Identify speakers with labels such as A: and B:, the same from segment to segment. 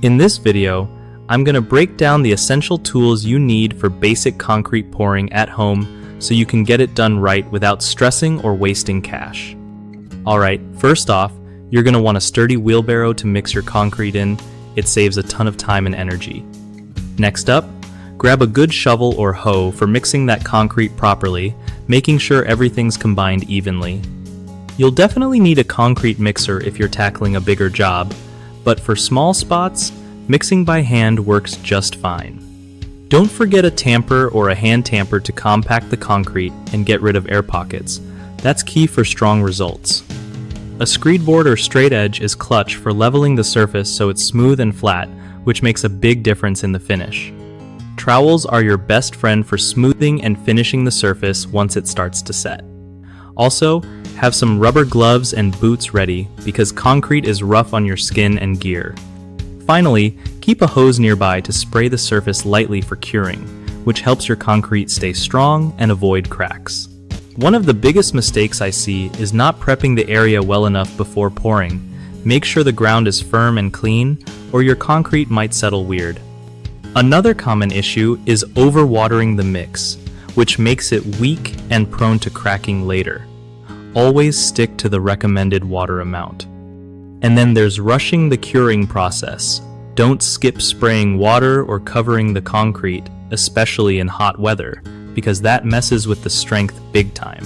A: In this video, I'm going to break down the essential tools you need for basic concrete pouring at home so you can get it done right without stressing or wasting cash. Alright, first off, you're going to want a sturdy wheelbarrow to mix your concrete in. It saves a ton of time and energy. Next up, grab a good shovel or hoe for mixing that concrete properly, making sure everything's combined evenly. You'll definitely need a concrete mixer if you're tackling a bigger job, but for small spots, mixing by hand works just fine. Don't forget a tamper or a hand tamper to compact the concrete and get rid of air pockets. That's key for strong results. A screed board or straight edge is clutch for leveling the surface so it's smooth and flat, which makes a big difference in the finish. Trowels are your best friend for smoothing and finishing the surface once it starts to set. Also, have some rubber gloves and boots ready because concrete is rough on your skin and gear. Finally, keep a hose nearby to spray the surface lightly for curing, which helps your concrete stay strong and avoid cracks. One of the biggest mistakes I see is not prepping the area well enough before pouring. Make sure the ground is firm and clean, or your concrete might settle weird. Another common issue is overwatering the mix, which makes it weak and prone to cracking later. Always stick to the recommended water amount. And then there's rushing the curing process. Don't skip spraying water or covering the concrete, especially in hot weather, because that messes with the strength big time.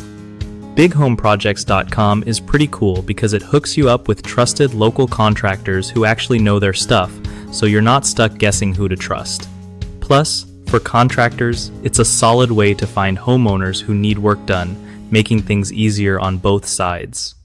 A: BigHomeProjects.com is pretty cool because it hooks you up with trusted local contractors who actually know their stuff, so you're not stuck guessing who to trust. Plus, for contractors, it's a solid way to find homeowners who need work done, making things easier on both sides.